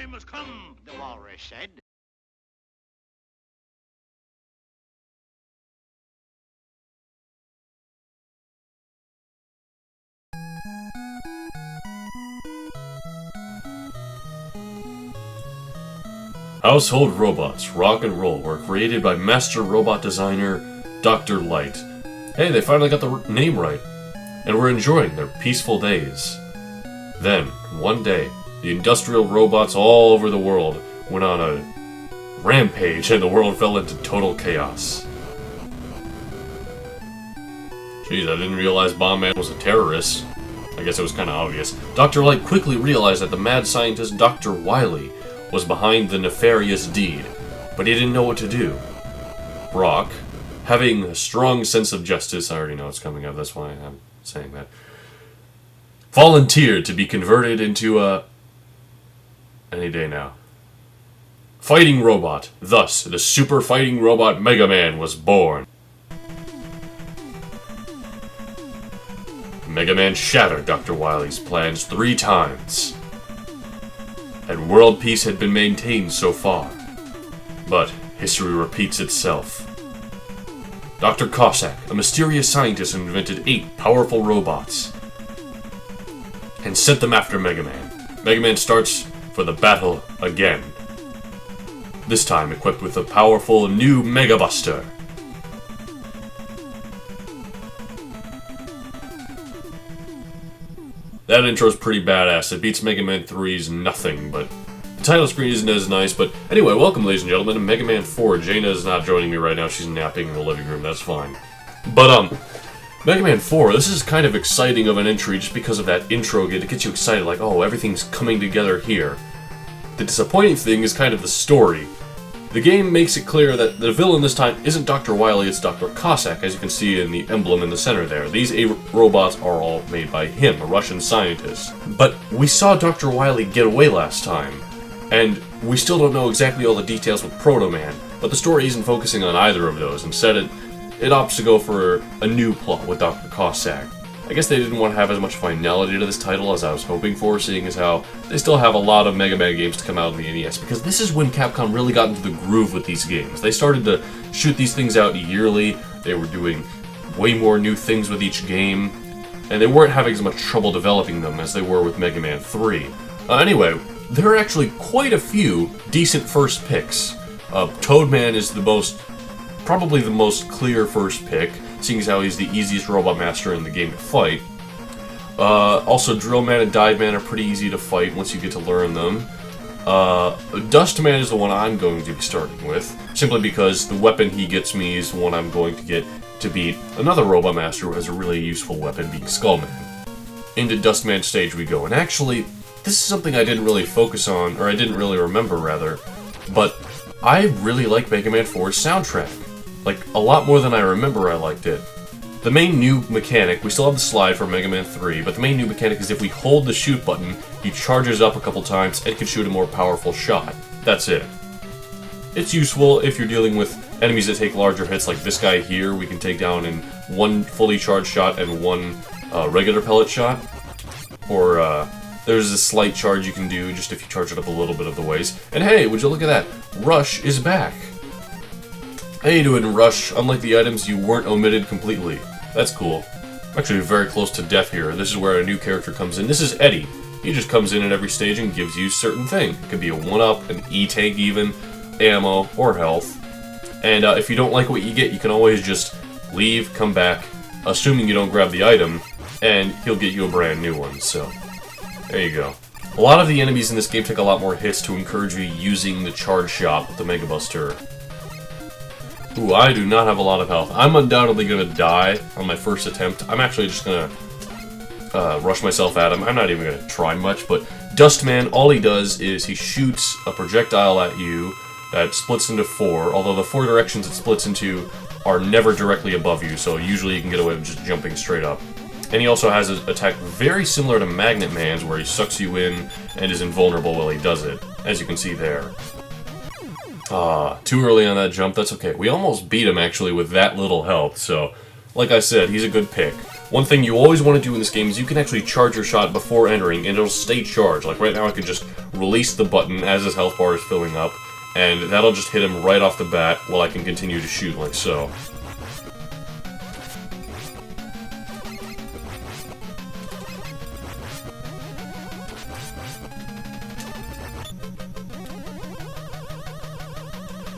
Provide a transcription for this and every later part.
time has come, the walrus said. Household robots, rock and roll, were created by master robot designer Dr. Light. Hey, they finally got the name right, and were enjoying their peaceful days. Then, one day, the industrial robots all over the world went on a rampage and the world fell into total chaos. Jeez, I didn't realize Bomb Man was a terrorist. I guess it was kind of obvious. Dr. Light quickly realized that the mad scientist Dr. Wily was behind the nefarious deed, but he didn't know what to do. Brock, having a strong sense of justice, I already know it's coming up, that's why I'm saying that, volunteered to be converted into a... any day now. Fighting robot. Thus, the super fighting robot Mega Man was born. Mega Man shattered Dr. Wily's plans 3 times. And world peace had been maintained so far. But history repeats itself. Dr. Cossack, a mysterious scientist, invented 8 powerful robots and sent them after Mega Man. Mega Man starts for the battle again. This time equipped with a powerful new Mega Buster. That intro's pretty badass. It beats Mega Man 3's nothing, but the title screen isn't as nice. But anyway, welcome, ladies and gentlemen, to Mega Man 4. Jaina is not joining me right now. She's napping in the living room. That's fine. But, Mega Man 4, this is kind of exciting of an entry just because of that intro. It gets you excited, like, oh, everything's coming together here. The disappointing thing is kind of the story. The game makes it clear that the villain this time isn't Dr. Wily, it's Dr. Cossack, as you can see in the emblem in the center there. These 8 robots are all made by him, a Russian scientist. But we saw Dr. Wily get away last time, and we still don't know exactly all the details with Proto Man, but the story isn't focusing on either of those. Instead, it opts to go for a new plot with Dr. Cossack. I guess they didn't want to have as much finality to this title as I was hoping for, seeing as how they still have a lot of Mega Man games to come out on the NES, because this is when Capcom really got into the groove with these games. They started to shoot these things out yearly, they were doing way more new things with each game, and they weren't having as much trouble developing them as they were with Mega Man 3. Anyway, there are actually quite a few decent first picks. Toadman is probably the most clear first pick, seeing as how he's the easiest robot master in the game to fight. Also, Drill Man and Dive Man are pretty easy to fight once you get to learn them. Dust Man is the one I'm going to be starting with, simply because the weapon he gets me is the one I'm going to get to beat another robot master who has a really useful weapon, being Skullman. Into Dust Man stage we go, and actually, this is something I didn't really focus on, or I didn't really remember, rather, but I really like Mega Man 4's soundtrack. Like, a lot more than I remember I liked it. The main new mechanic, we still have the slide for Mega Man 3, but the main new mechanic is if we hold the shoot button, he charges up a couple times and can shoot a more powerful shot. That's it. It's useful if you're dealing with enemies that take larger hits, like this guy here we can take down in 1 fully charged shot and 1 regular pellet shot. Or, there's a slight charge you can do just if you charge it up a little bit of the ways. And hey, would you look at that? Rush is back! How you doing, Rush? Unlike the items, you weren't omitted completely. That's cool. I'm actually very close to death here. This is where a new character comes in. This is Eddie. He just comes in at every stage and gives you a certain thing. It could be a 1-up, an E-tank even, ammo, or health. And if you don't like what you get, you can always just leave, come back, assuming you don't grab the item, and he'll get you a brand new one, so there you go. A lot of the enemies in this game take a lot more hits to encourage you using the charge shot with the Mega Buster. Ooh, I do not have a lot of health. I'm undoubtedly going to die on my first attempt. I'm actually just going to rush myself at him. I'm not even going to try much, but Dustman, all he does is he shoots a projectile at you that splits into 4, although the 4 directions it splits into are never directly above you, so usually you can get away with just jumping straight up. And he also has an attack very similar to Magnet Man's, where he sucks you in and is invulnerable while he does it, as you can see there. Too early on that jump, that's okay. We almost beat him, actually, with that little health, so, like I said, he's a good pick. One thing you always want to do in this game is you can actually charge your shot before entering, and it'll stay charged. Like right now I can just release the button as his health bar is filling up, and that'll just hit him right off the bat while I can continue to shoot like so.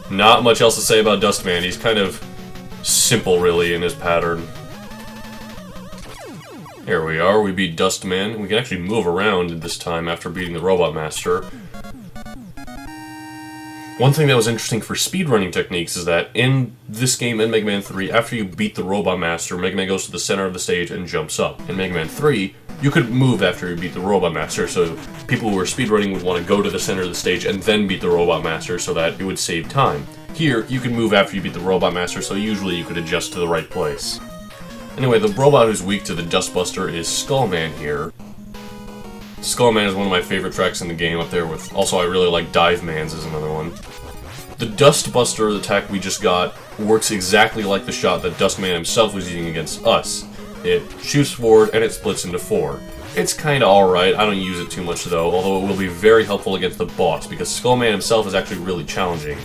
Not much else to say about Dustman. He's kind of simple, really, in his pattern. Here we are, we beat Dustman. We can actually move around this time after beating the Robot Master. One thing that was interesting for speedrunning techniques is that in this game, in Mega Man 3, after you beat the Robot Master, Mega Man goes to the center of the stage and jumps up. In Mega Man 3, you could move after you beat the Robot Master, so people who were speedrunning would want to go to the center of the stage and then beat the Robot Master so that it would save time. Here, you can move after you beat the Robot Master, so usually you could adjust to the right place. Anyway, the robot who's weak to the Dustbuster is Skullman here. Skullman is one of my favorite tracks in the game up there with... Also, I really like Dive Man's is another one. The Dustbuster attack we just got works exactly like the shot that Dustman himself was using against us. It shoots forward and it splits into 4. It's kinda alright, I don't use it too much though, although it will be very helpful against the boss, because Skullman himself is actually really challenging.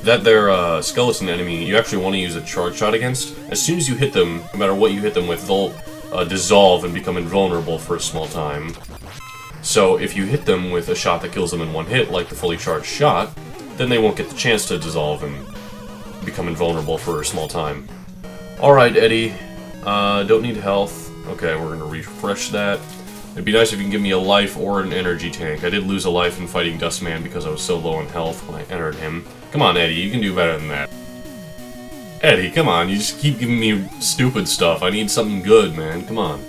That their skeleton enemy you actually want to use a charge shot against. As soon as you hit them, no matter what you hit them with, they'll dissolve and become invulnerable for a small time. So if you hit them with a shot that kills them in one hit, like the fully charged shot, then they won't get the chance to dissolve and become invulnerable for a small time. Alright, Eddie. Don't need health. Okay, we're gonna refresh that. It'd be nice if you can give me a life or an energy tank. I did lose a life in fighting Dustman because I was so low in health when I entered him. Come on, Eddie, you can do better than that. Eddie, come on, you just keep giving me stupid stuff. I need something good, man. Come on.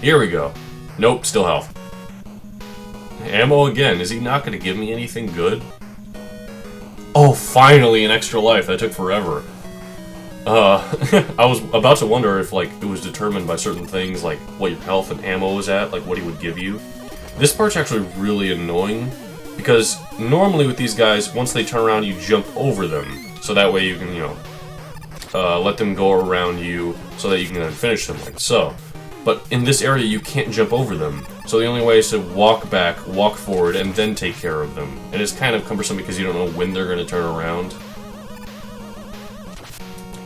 Here we go. Nope, still health. Ammo again. Is he not going to give me anything good? Oh, finally, an extra life. That took forever. I was about to wonder if, like, it was determined by certain things, like what your health and ammo was at, like what he would give you. This part's actually really annoying, because normally with these guys, once they turn around, you jump over them. So that way you can, you know, let them go around you so that you can then finish them, like so. But in this area, you can't jump over them. So the only way is to walk back, walk forward, and then take care of them. And it's kind of cumbersome because you don't know when they're going to turn around.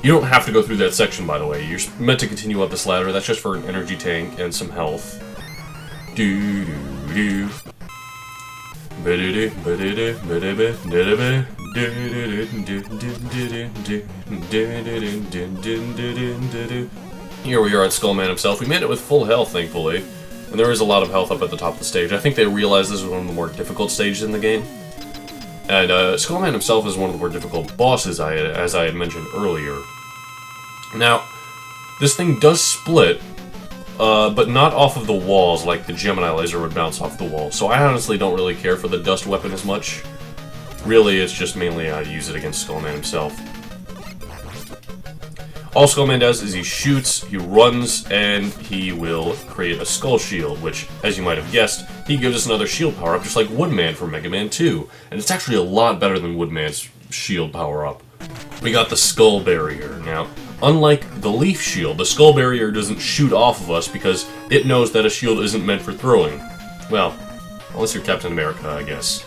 You don't have to go through that section, by the way. You're meant to continue up this ladder. That's just for an energy tank and some health. Do-do-do. Here we are at Skullman himself. We made it with full health, thankfully. And there is a lot of health up at the top of the stage. I think they realized this was one of the more difficult stages in the game. And Skullman himself is one of the more difficult bosses, as I had mentioned earlier. Now, this thing does split, but not off of the walls like the Gemini laser would bounce off the wall. So I honestly don't really care for the dust weapon as much. Really, it's just mainly I use it against Skullman himself. All Skullman does is he shoots, he runs, and he will create a skull shield, which, as you might have guessed, he gives us another shield power-up just like Woodman from Mega Man 2. And it's actually a lot better than Woodman's shield power-up. We got the Skull Barrier. Now, unlike the Leaf Shield, the Skull Barrier doesn't shoot off of us because it knows that a shield isn't meant for throwing. Well, unless you're Captain America, I guess.